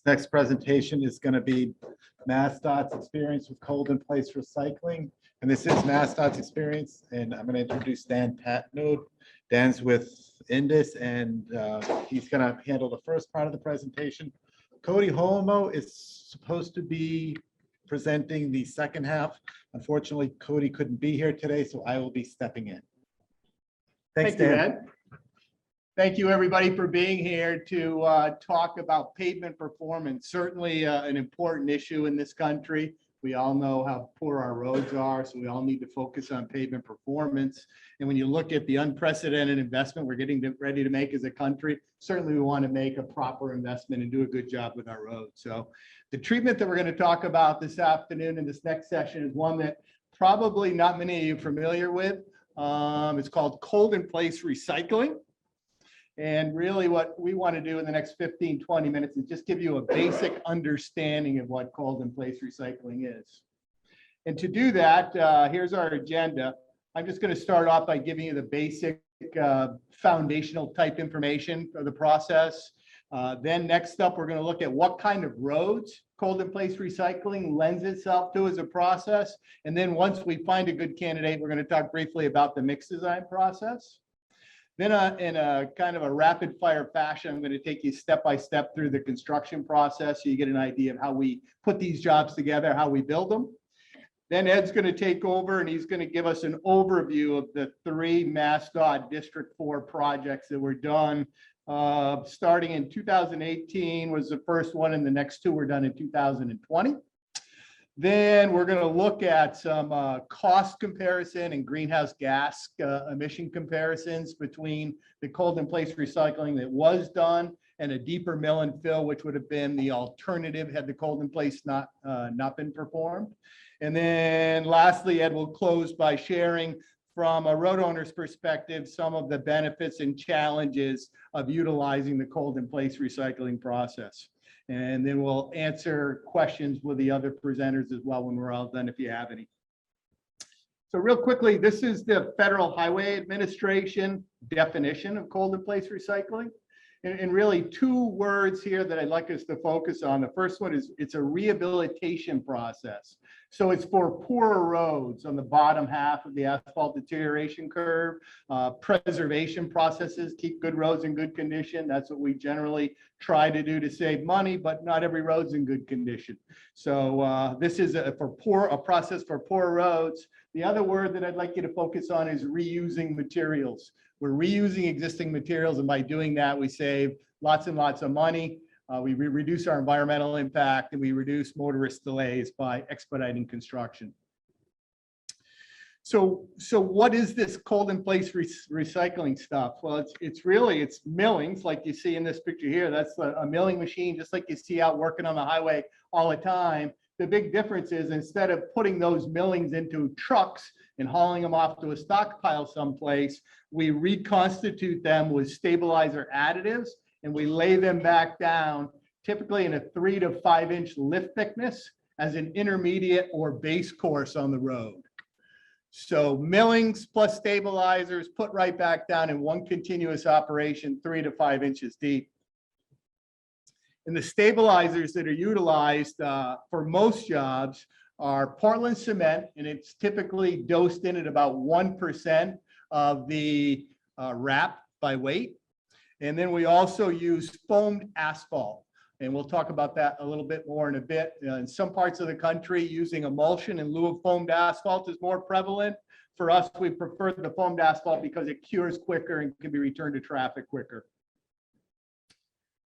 Next presentation is going to be MassDOT's experience with cold-in-place recycling. And this is MassDOT's experience. And I'm going to introduce Dan Patenaude. Dan's with Indus, and he's going to handle the first part of the presentation. Cody Holemo is supposed to be presenting the second half. Unfortunately, Cody couldn't be here today, so I will be stepping in. Thanks, Dan. Thank you, Ed. Thank you, everybody, for being here to talk about pavement performance. Certainly an important issue in this country. We all know how poor our roads are, so we all need to focus on pavement performance. And when you look at the unprecedented investment we're getting ready to make as a country, certainly we want to make a proper investment and do a good job with our roads. So the treatment that we're going to talk about this afternoon in this next session is one that probably not many of you are familiar with. It's called cold-in-place recycling. And really what we want to do in the next 15, 20 minutes is just give you a basic understanding of what cold-in-place recycling is. And to do that, here's our agenda. I'm just going to start off by giving you the basic foundational type information of the process. Then next up, we're going to look at what kind of roads cold-in-place recycling lends itself to as a process. And then once we find a good candidate, we're going to talk briefly about the mix design process. Then in a kind of a rapid fire fashion, I'm going to take you step by step through the construction process so you get an idea of how we put these jobs together, how we build them. Then Ed's going to take over and he's going to give us an overview of the 3 MassDOT District 4 projects that were done. Starting in 2018 was the first one, and the next 2 were done in 2020. Then we're going to look at some cost comparison and greenhouse gas emission comparisons between the cold-in-place recycling that was done and a deeper mill and fill, which would have been the alternative had the cold-in-place not been performed. And then lastly, Ed will close by sharing from a road owner's perspective some of the benefits and challenges of utilizing the cold-in-place recycling process. And then we'll answer questions with the other presenters as well when we're all done, if you have any. So real quickly, this is the Federal Highway Administration definition of cold-in-place recycling. And really 2 words here that I'd like us to focus on. The first one is it's a rehabilitation process. So it's for poorer roads on the bottom half of the asphalt deterioration curve. Preservation processes keep good roads in good condition. That's what we generally try to do to save money, but not every road's in good condition. So this is a process for poor roads. The other word that I'd like you to focus on is reusing materials. We're reusing existing materials, and by doing that, we save lots and lots of money. We reduce our environmental impact, and we reduce motorist delays by expediting construction. So what is this cold-in-place recycling stuff? Well, it's millings, like you see in this picture here. That's a milling machine, just like you see out working on the highway all the time. The big difference is instead of putting those millings into trucks and hauling them off to a stockpile someplace, we reconstitute them with stabilizer additives, and we lay them back down, typically in a 3 to 5 inch lift thickness as an intermediate or base course on the road. So millings plus stabilizers put right back down in one continuous operation, 3 to 5 inches deep. And the stabilizers that are utilized for most jobs are Portland cement, and it's typically dosed in at about 1% of the wrap by weight. And then we also use foamed asphalt, and we'll talk about that a little bit more in a bit. In some parts of the country, using emulsion in lieu of foamed asphalt is more prevalent. For us, we prefer the foamed asphalt because it cures quicker and can be returned to traffic quicker.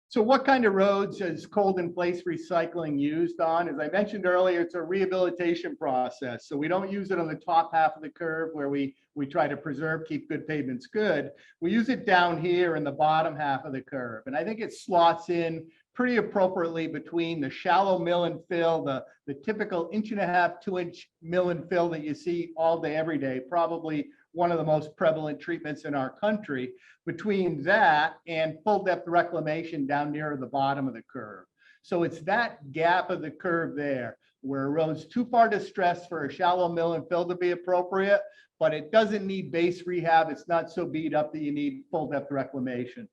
So what kind of roads is cold-in-place recycling used on? As I mentioned earlier, it's a rehabilitation process. So we don't use it on the top half of the curve where we try to preserve, keep good pavements good. We use it down here in the bottom half of the curve. And I think it slots in pretty appropriately between the shallow mill and fill, the typical 1.5 to 2 inch mill and fill that you see all day, every day, probably one of the most prevalent treatments in our country, between that and full depth reclamation down near the bottom of the curve. So it's that gap of the curve there where a road's too far distressed for a shallow mill and fill to be appropriate, but it doesn't need base rehab. It's not so beat up that you need full depth reclamation.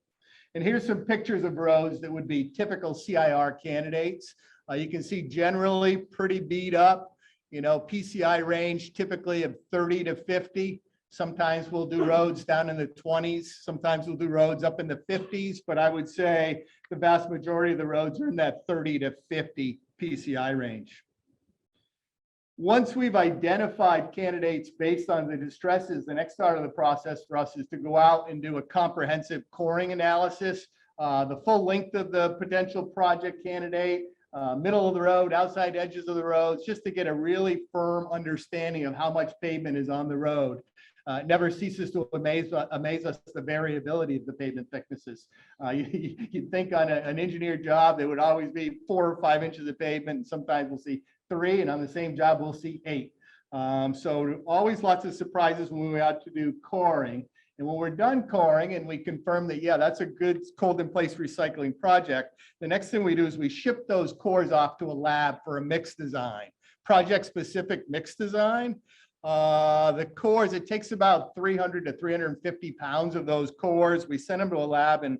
And here's some pictures of roads that would be typical CIR candidates. You can see generally pretty beat up, you know, PCI range typically of 30 to 50. Sometimes we'll do roads down in the 20s. Sometimes we'll do roads up in the 50s, but I would say the vast majority of the roads are in that 30 to 50 PCI range. Once we've identified candidates based on the distresses, the next part of the process for us is to go out and do a comprehensive coring analysis, the full length of the potential project candidate, middle of the road, outside edges of the roads, just to get a really firm understanding of how much pavement is on the road. It never ceases to amaze us the variability of the pavement thicknesses. You'd think on an engineered job, there would always be 4 or 5 inches of pavement, and sometimes we'll see 3, and on the same job, we'll see 8. So always lots of surprises when we're out to do coring. And when we're done coring and we confirm that, yeah, that's a good cold in place recycling project, the next thing we do is we ship those cores off to a lab for a mix design, project specific mix design. The cores, it takes about 300 to 350 pounds of those cores. We send them to a lab in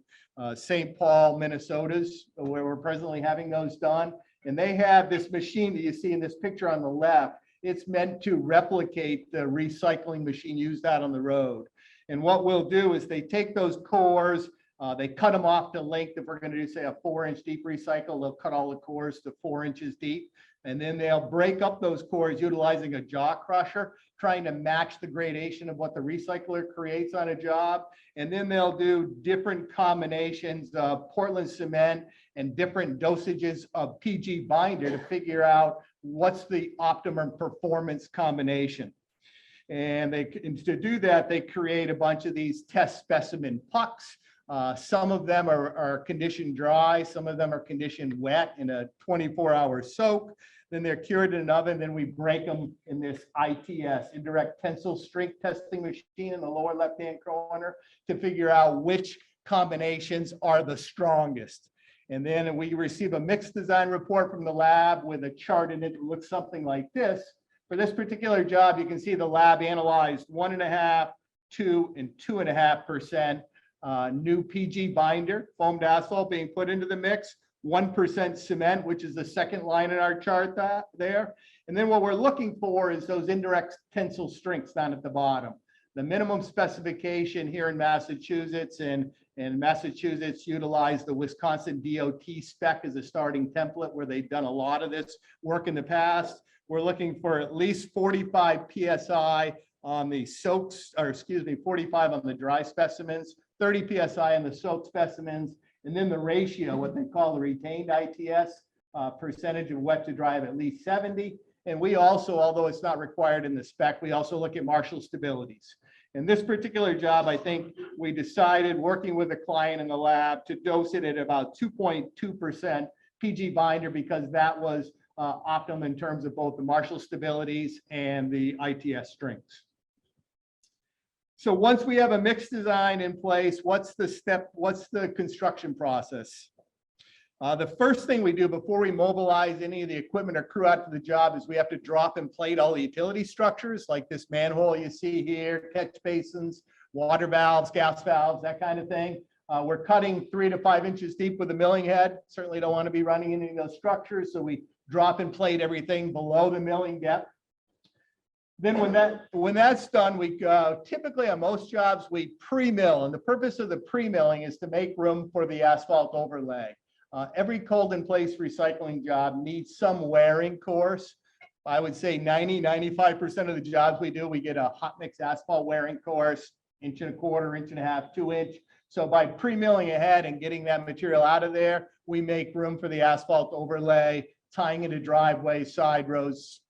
St. Paul, Minnesota, where we're presently having those done. And they have this machine that you see in this picture on the left. It's meant to replicate the recycling machine used out on the road. And what we'll do is they take those cores, they cut them off to length. If we're going to do, say, a 4-inch deep recycle, they'll cut all the cores to 4 inches deep. And then they'll break up those cores utilizing a jaw crusher, trying to match the gradation of what the recycler creates on a job. And then they'll do different combinations of Portland cement and different dosages of PG binder to figure out what's the optimum performance combination. And to do that, they create a bunch of these test specimen pucks. Some of them are conditioned dry, some of them are conditioned wet in a 24-hour soak. Then they're cured in an oven. Then we break them in this ITS, indirect tensile strength testing machine, in the lower left-hand corner to figure out which combinations are the strongest. And then we receive a mix design report from the lab with a chart in it that looks something like this. For this particular job, you can see the lab analyzed 1.5%, 2%, and 2.5% new PG binder, foamed asphalt being put into the mix, 1% cement, which is the second line in our chart there. And then what we're looking for is those indirect tensile strengths down at the bottom. The minimum specification here in Massachusetts, and Massachusetts utilized the Wisconsin DOT spec as a starting template where they've done a lot of this work in the past. We're looking for at least 45 PSI on the soaks, or excuse me, 45 on the dry specimens, 30 PSI on the soaked specimens, and then the ratio, what they call the retained ITS, percentage of wet to dry of at least 70. And we also, although it's not required in the spec, we also look at Marshall stabilities. In this particular job, I think we decided, working with the client in the lab, to dose it at about 2.2% PG binder because that was optimum in terms of both the Marshall stabilities and the ITS strengths. So once we have a mix design in place, what's the construction process? The first thing we do before we mobilize any of the equipment or crew out to the job is we have to drop and plate all the utility structures, like this manhole you see here, catch basins, water valves, gas valves, that kind of thing. We're cutting 3 to 5 inches deep with a milling head. Certainly don't want to be running into any of those structures, so we drop and plate everything below the milling depth. Then when that's done, we typically on most jobs we pre-mill, and the purpose of the pre-milling is to make room for the asphalt overlay. Every cold in place recycling job needs some wearing course. I would say 90–95% of the jobs we do, we get a hot mix asphalt wearing course, 1.25 inches, 1.5 inches, 2 inch. So by pre-milling ahead and getting that material out of there, we make room for the asphalt overlay, tying into driveways, side roads,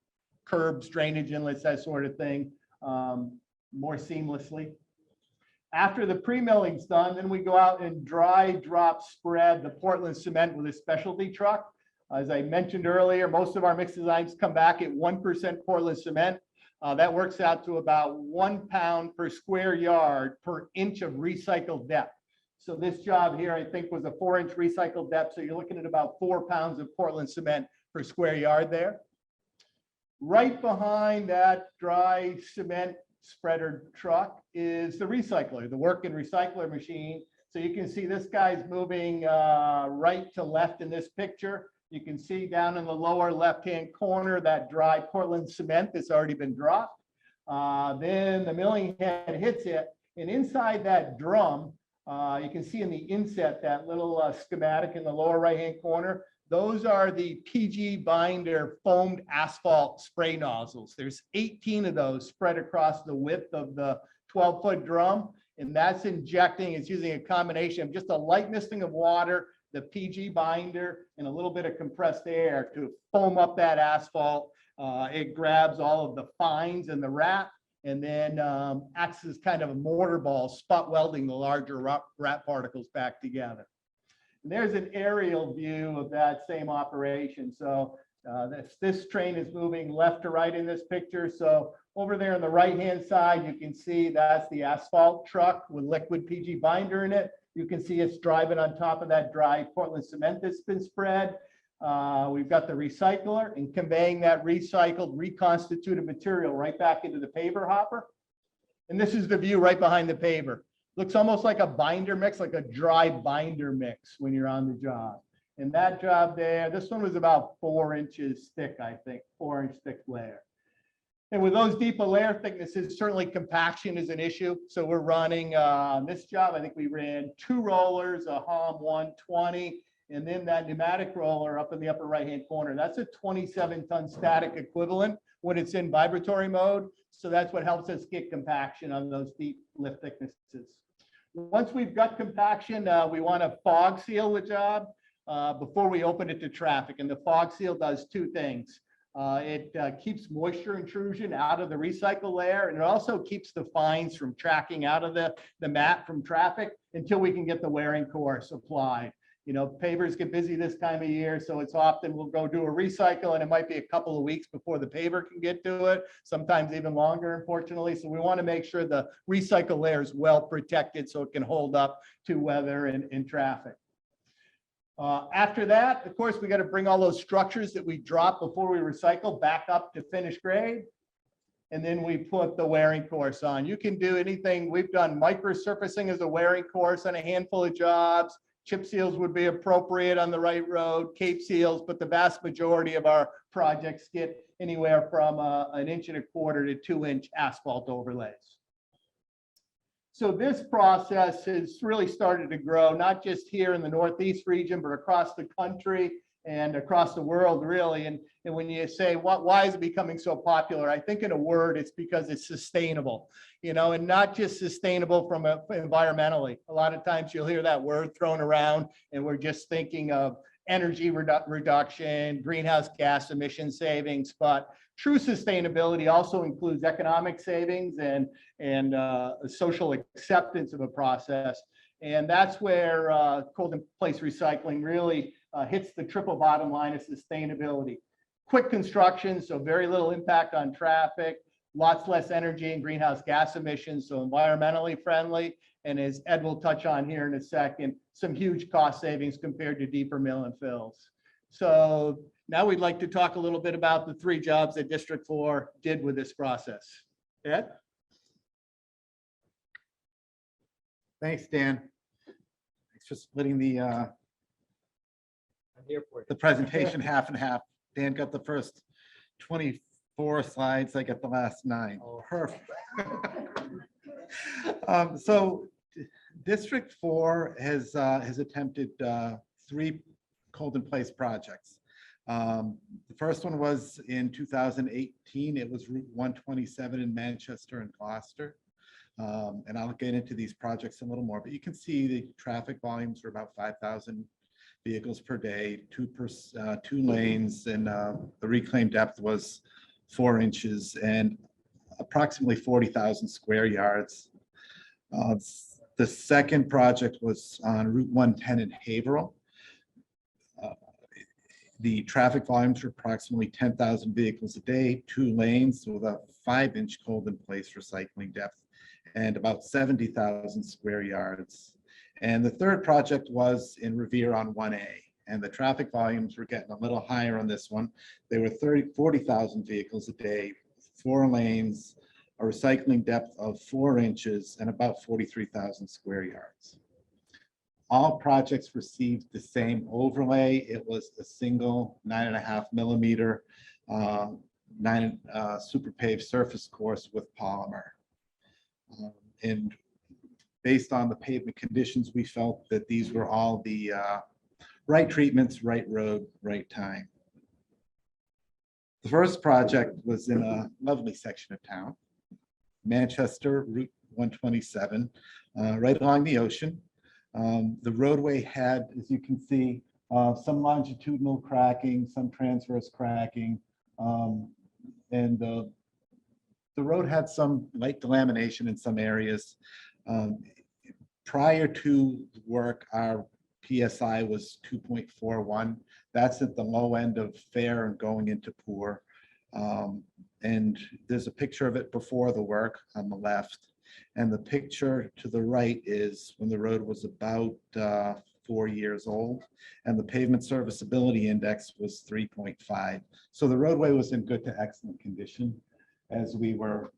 curbs, drainage inlets, that sort of thing, more seamlessly. After the pre-milling's done, then we go out and dry drop spread the Portland cement with a specialty truck. As I mentioned earlier, most of our mix designs come back at 1% Portland cement. That works out to about 1 pound per square yard per inch of recycled depth. So this job here, I think, was a 4-inch recycled depth. So you're looking at about 4 pounds of Portland cement per square yard there. Right behind that dry cement spreader truck is the recycler, the work and recycler machine. So you can see this guy's moving right to left in this picture. You can see down in the lower left-hand corner that dry Portland cement that's already been dropped. Then the milling head hits it, and inside that drum, you can see in the inset that little schematic in the lower right-hand corner. Those are the PG binder foamed asphalt spray nozzles. There's 18 of those spread across the width of the 12-foot drum, and that's injecting. It's using a combination of just a light misting of water, the PG binder, and a little bit of compressed air to foam up that asphalt. It grabs all of the fines and the wrap, and then acts as kind of a mortar ball, spot welding the larger wrap particles back together. And there's an aerial view of that same operation. So this train is moving left to right in this picture. So over there on the right-hand side, you can see that's the asphalt truck with liquid PG binder in it. You can see it's driving on top of that dry Portland cement that's been spread. We've got the recycler and conveying that recycled, reconstituted material right back into the paver hopper. And this is the view right behind the paver. Looks almost like a binder mix, like a dry binder mix when you're on the job. And that job there, this one was about 4 inches thick, I think, 4-inch thick layer. And with those deeper layer thicknesses, certainly compaction is an issue. So we're running on this job, I think we ran 2 rollers, a HAM 120, and then that pneumatic roller up in the upper right-hand corner. That's a 27-ton static equivalent when it's in vibratory mode. So that's what helps us get compaction on those deep lift thicknesses. Once we've got compaction, we want to fog seal the job before we open it to traffic. And the fog seal does 2 things. It keeps moisture intrusion out of the recycle layer, and it also keeps the fines from tracking out of the mat from traffic until we can get the wearing course applied. You know, pavers get busy this time of year, so it's often we'll go do a recycle and it might be a couple of weeks before the paver can get to it, sometimes even longer, unfortunately. So we want to make sure the recycle layer is well protected so it can hold up to weather and traffic. After that, of course, we got to bring all those structures that we dropped before we recycle back up to finished grade. And then we put the wearing course on. You can do anything. We've done microsurfacing as a wearing course on a handful of jobs. Chip seals would be appropriate on the right road, cape seals, but the vast majority of our projects get anywhere from 1.25 inches to 2-inch asphalt overlays. So this process has really started to grow, not just here in the Northeast region, but across the country and across the world, really. And when you say, why is it becoming so popular? I think in a word, it's because it's sustainable, you know, and not just sustainable from environmentally. A lot of times you'll hear that word thrown around and we're just thinking of energy reduction, greenhouse gas emission savings, but true sustainability also includes economic savings and social acceptance of a process. And that's where cold in place recycling really hits the triple bottom line of sustainability. Quick construction, so very little impact on traffic, lots less energy and greenhouse gas emissions, so environmentally friendly. And as Ed will touch on here in a second, some huge cost savings compared to deeper mill and fills. So now we'd like to talk a little bit about the 3 jobs that District 4 did with this process. Ed? Thanks, Dan. Thanks for splitting the presentation half and half. Dan got the first 24 slides. I got the last 9. Oh. Perfect. So District 4 has attempted 3 cold in place projects. The first one was in 2018. It was Route 127 in Manchester and Gloucester. And I'll get into these projects a little more, but you can see the traffic volumes were about 5,000 vehicles per day, 2 lanes, and the reclaim depth was 4 inches and approximately 40,000 square yards. The second project was on Route 110 in HAVERHILL. The traffic volumes were approximately 10,000 vehicles a day, 2 lanes with a 5-inch cold in place recycling depth and about 70,000 square yards. And the third project was in REVERE on 1A, and the traffic volumes were getting a little higher on this one. They were 40,000 vehicles a day, 4 lanes, a recycling depth of 4 inches and about 43,000 square yards. All projects received the same overlay. It was a single 9.5 millimeter super paved surface course with polymer. And based on the pavement conditions, we felt that these were all the right treatments, right road, right time. The first project was in a lovely section of town, Manchester Route 127, right along the ocean. The roadway had, as you can see, some longitudinal cracking, some transverse cracking, and the road had some light delamination in some areas. Prior to work, our PSI was 2.41. That's at the low end of fair and going into poor. And there's a picture of it before the work on the left. And the picture to the right is when the road was about 4 years old, and the pavement serviceability index was 3.5. So the roadway was in good to excellent condition as we were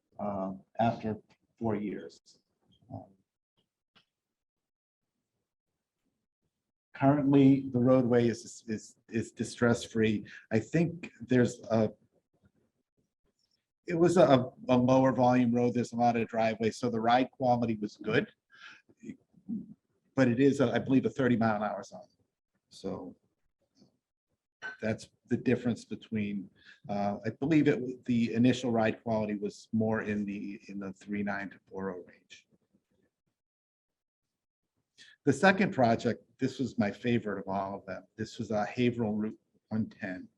after 4 years. Currently, the roadway is distress-free. I think there's it was a lower volume road. There's a lot of driveways, so the ride quality was good. But it is, I believe, a 30-mile-an-hour zone. So that's the difference between, I believe the initial ride quality was more in the 3.9 to 4.0 range. The second project, this was my favorite of all of them. This was Haverhill Route 110.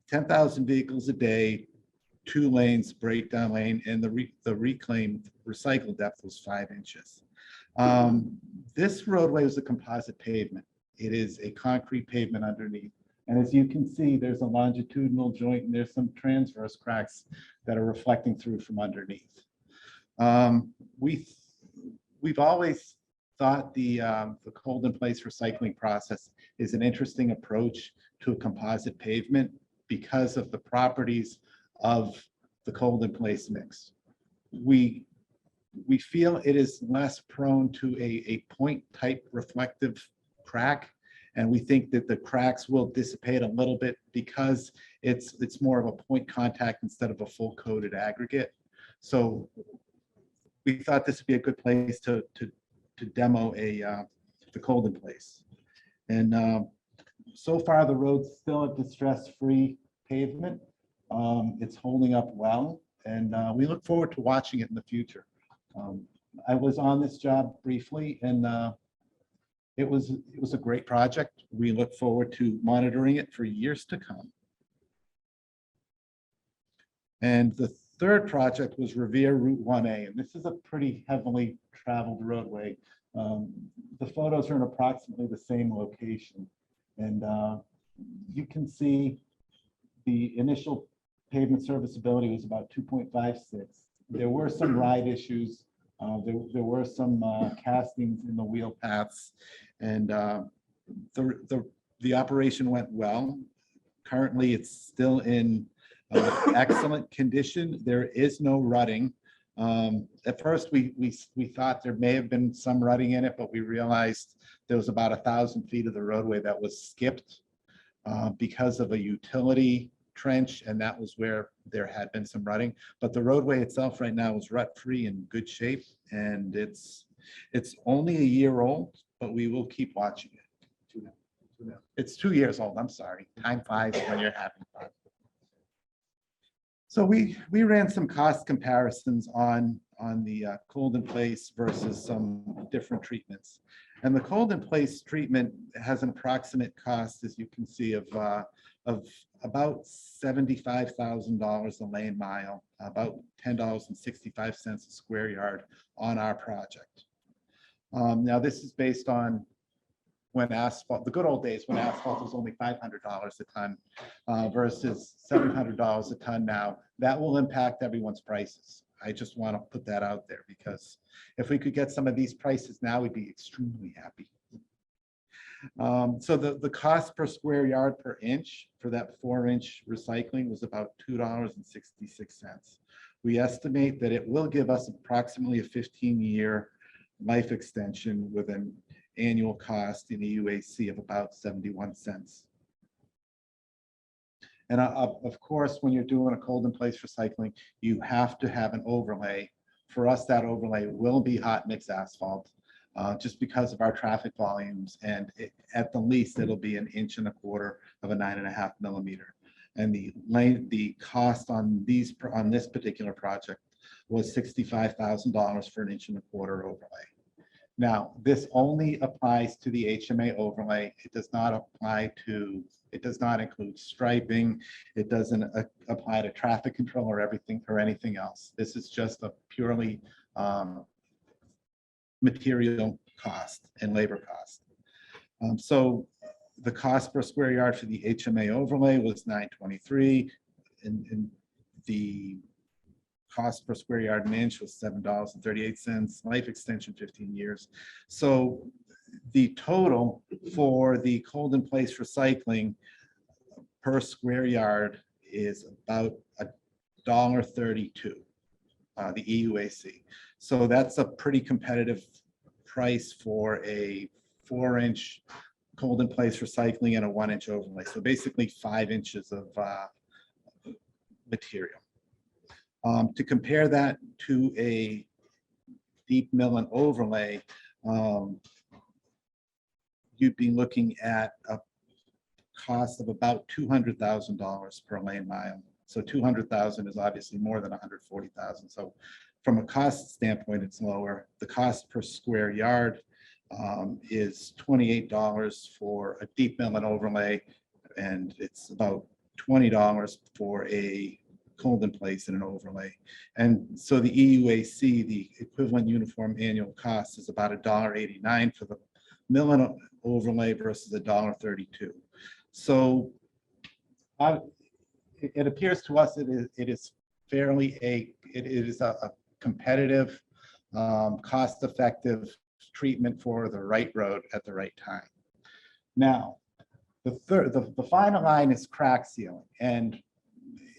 10,000 vehicles a day, 2 lanes, breakdown lane, and the reclaimed recycle depth was 5 inches. This roadway was a composite pavement. It is a concrete pavement underneath. And as you can see, there's a longitudinal joint and there's some transverse cracks that are reflecting through from underneath. We've always thought the cold in place recycling process is an interesting approach to a composite pavement because of the properties of the cold in place mix. We feel it is less prone to a point type reflective crack, and we think that the cracks will dissipate a little bit because it's more of a point contact instead of a full coated aggregate. So we thought this would be a good place to demo the cold in place. And so far the road's still a distress-free pavement. It's holding up well, and we look forward to watching it in the future. I was on this job briefly, and it was a great project. We look forward to monitoring it for years to come. And the third project was REVERE Route 1A, and this is a pretty heavily traveled roadway. The photos are in approximately the same location, and you can see the initial pavement serviceability was about 2.56. There were some ride issues. There were some castings in the wheel paths, and the operation went well. Currently, it's still in excellent condition. There is no rutting. At first, we thought there may have been some rutting in it, but we realized there was about 1,000 feet of the roadway that was skipped because of a utility trench, and that was where there had been some rutting. But the roadway itself right now is rut-free and good shape, and it's only a year old, but we will keep watching it. It's 2 years old. I'm sorry. Time flies when you're having fun. So we ran some cost comparisons on the cold in place versus some different treatments. And the cold in place treatment has an approximate cost, as you can see, of about $75,000 a lane mile, about $10.65 a square yard on our project. Now this is based on when asphalt, the good old days when asphalt was only $500 a ton versus $700 a ton now. That will impact everyone's prices. I just want to put that out there because if we could get some of these prices now, we'd be extremely happy. So the cost per square yard per inch for that 4-inch recycling was about $2.66. We estimate that it will give us approximately a 15-year life extension with an annual cost in the UAC of about 71 cents. And of course, when you're doing a cold in place recycling, you have to have an overlay. For us, that overlay will be hot mix asphalt, just because of our traffic volumes. And at the least, it'll be 1.25 inches of a 9.5 millimeter. And the cost on this particular project was $65,000 for 1.25 inches overlay. Now, this only applies to the HMA overlay. It does not include striping. It doesn't apply to traffic control or anything else. This is just a purely material cost and labor cost. So the cost per square yard for the HMA overlay was $9.23, and the cost per square yard and inch was $7.38, life extension 15 years. So the total for the cold in place recycling per square yard is about $1.32, the EUAC. So that's a pretty competitive price for a 4-inch cold in place recycling and a 1-inch overlay. So basically 5 inches of material. To compare that to a deep mill and overlay, you'd be looking at a cost of about $200,000 per lane mile. So 200,000 is obviously more than 140,000. So from a cost standpoint, it's lower. The cost per square yard is $28 for a deep mill and overlay, and it's about $20 for a cold in place and an overlay. And so the EUAC, the equivalent uniform annual cost, is about $1.89 for the mill and overlay versus $1.32. So it appears to us it is a competitive, cost-effective treatment for the right road at the right time. Now, the final line is crack sealing, and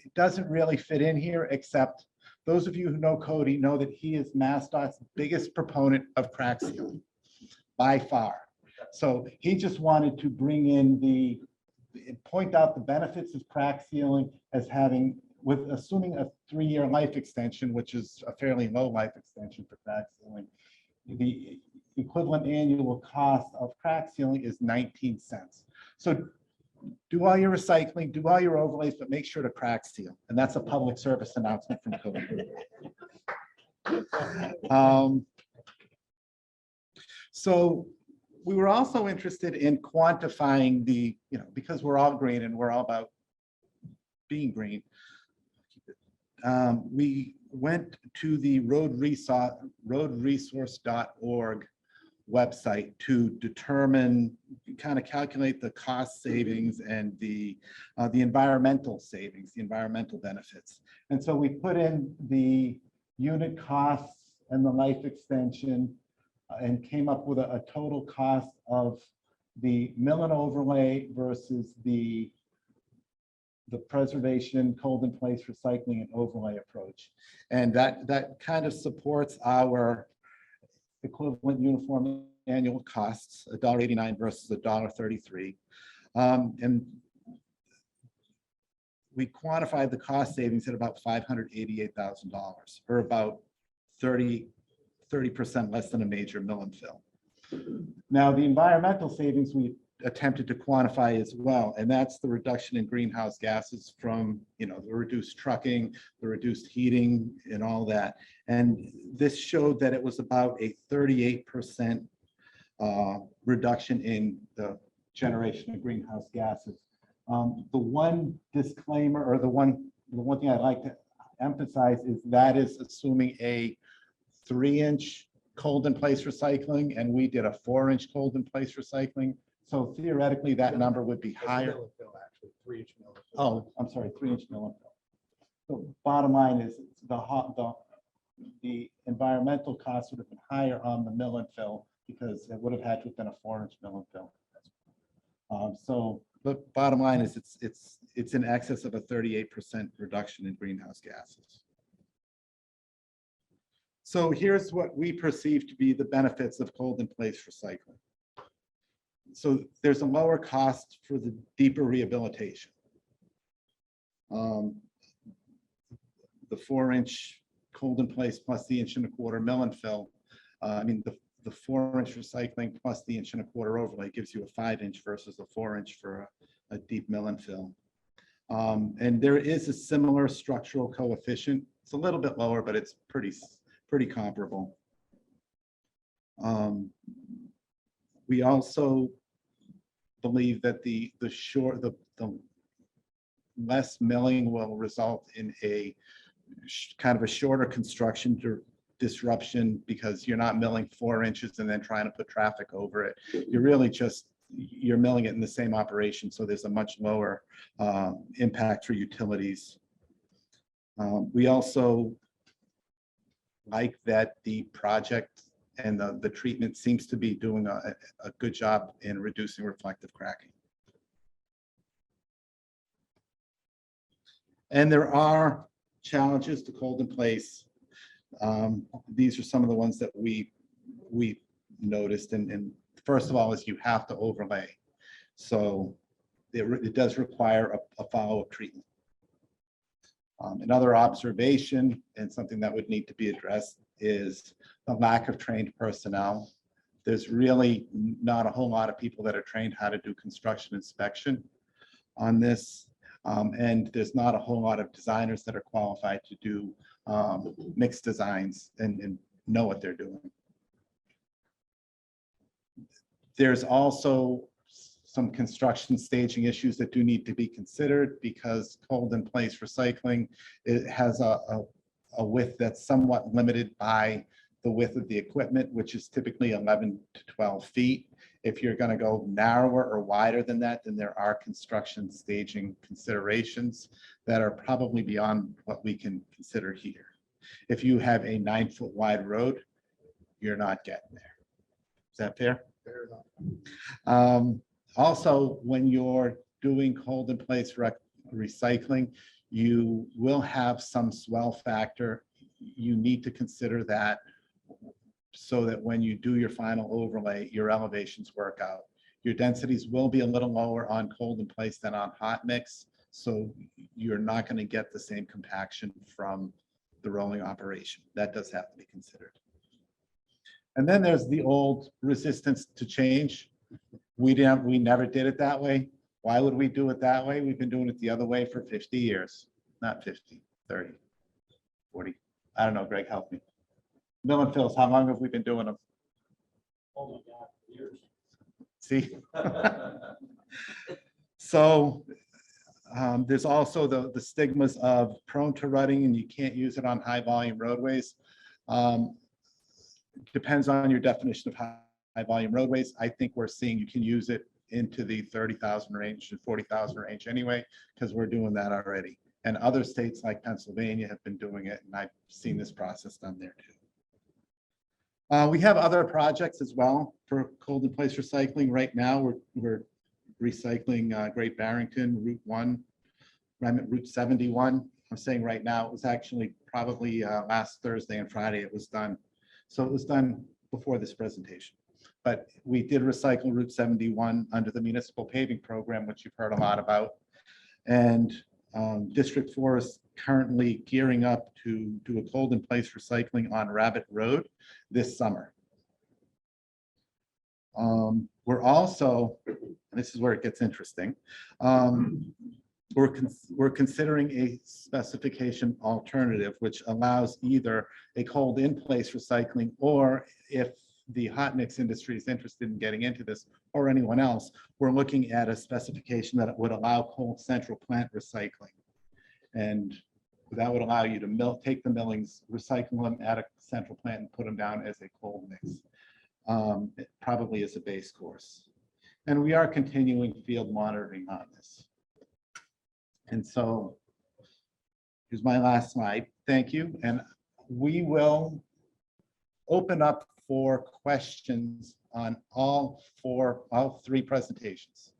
it doesn't really fit in here, except those of you who know Cody know that he is MassDOT's biggest proponent of crack sealing by far. So he just wanted to bring in point out the benefits of crack sealing as having, with assuming a 3-year life extension, which is a fairly low life extension for crack sealing. The equivalent annual cost of crack sealing is 19 cents. So do all your recycling, do all your overlays, but make sure to crack seal. And that's a public service announcement from Cody. So we were also interested in quantifying because we're all green and we're all about being green. We went to the roadresource.org website to determine, kind of calculate the cost savings and the environmental savings, the environmental benefits. And so we put in the unit costs and the life extension and came up with a total cost of the mill and overlay versus the preservation, cold in place recycling and overlay approach. And that kind of supports our equivalent uniform annual costs, $1.89 versus $1.33. And we quantified the cost savings at about $588,000, or about 30% less than a major mill and fill. Now, the environmental savings we attempted to quantify as well, and that's the reduction in greenhouse gases from the reduced trucking, the reduced heating, and all that. And this showed that it was about a 38% reduction in the generation of greenhouse gases. The one disclaimer, or the one thing I'd like to emphasize, is that is assuming a 3-inch cold in place recycling, and we did a 4-inch cold in place recycling. So theoretically, that number would be higher. Actually, 3-inch mill. Oh, I'm sorry, 3-inch mill and fill. So bottom line is the environmental costs would have been higher on the mill and fill because it would have had to have been a 4-inch mill and fill. So the bottom line is it's in excess of a 38% reduction in greenhouse gases. So here's what we perceive to be the benefits of cold in place recycling. So there's a lower cost for the deeper rehabilitation. The 4-inch cold in place plus the 1.25" mill and fill. The 4-inch recycling plus the 1.25" overlay gives you a 5-inch versus a 4-inch for a deep mill and fill. And there is a similar structural coefficient. It's a little bit lower, but it's pretty comparable. We also believe that the less milling will result in a kind of a shorter construction disruption, because you're not milling 4 inches and then trying to put traffic over it. You're milling it in the same operation, so there's a much lower impact for utilities. We also like that the project and the treatment seems to be doing a good job in reducing reflective cracking. And there are challenges to cold in place. These are some of the ones that we noticed. And first of all, is you have to overlay. So it does require a follow-up treatment. Another observation, and something that would need to be addressed, is the lack of trained personnel. There's really not a whole lot of people that are trained how to do construction inspection on this. And there's not a whole lot of designers that are qualified to do mixed designs and know what they're doing. There's also some construction staging issues that do need to be considered, because cold in place recycling, it has a width that's somewhat limited by the width of the equipment, which is typically 11 to 12 feet. If you're going to go narrower or wider than that, then there are construction staging considerations that are probably beyond what we can consider here. If you have a 9-foot wide road, you're not getting there. Is that fair? Fair enough. Also, when you're doing cold in place recycling, you will have some swell factor. You need to consider that, so that when you do your final overlay, your elevations work out. Your densities will be a little lower on cold in place than on hot mix, so you're not going to get the same compaction from the rolling operation. That does have to be considered. And then there's the old resistance to change. We never did it that way. Why would we do it that way? We've been doing it the other way for 50 years. Not 50, 30, 40. I don't know, Greg, help me. Mill and fills, how long have we been doing them? Oh my God, years. See? So there's also the stigmas of prone to rutting, and you can't use it on high volume roadways. Depends on your definition of high volume roadways. I think we're seeing you can use it into the 30,000 range and 40,000 range anyway, because we're doing that already. And other states like Pennsylvania have been doing it, and I've seen this process done there too. We have other projects as well for cold in place recycling. Right now, we're recycling Great Barrington, Route 71. I'm saying right now, it was actually probably last Thursday and Friday it was done. So it was done before this presentation. But we did recycle Route 71 under the municipal paving program, which you've heard a lot about. And District 4 is currently gearing up to do a cold in place recycling on Rabbit Road this summer. We're also, and this is where it gets interesting, we're considering a specification alternative, which allows either a cold in place recycling, or if the hot mix industry is interested in getting into this, or anyone else, we're looking at a specification that would allow cold central plant recycling. And that would allow you to take the millings, recycle them at a central plant, and put them down as a cold mix, probably as a base course. And we are continuing field monitoring on this. And so here's my last slide. Thank you. And we will open up for questions on all three presentations.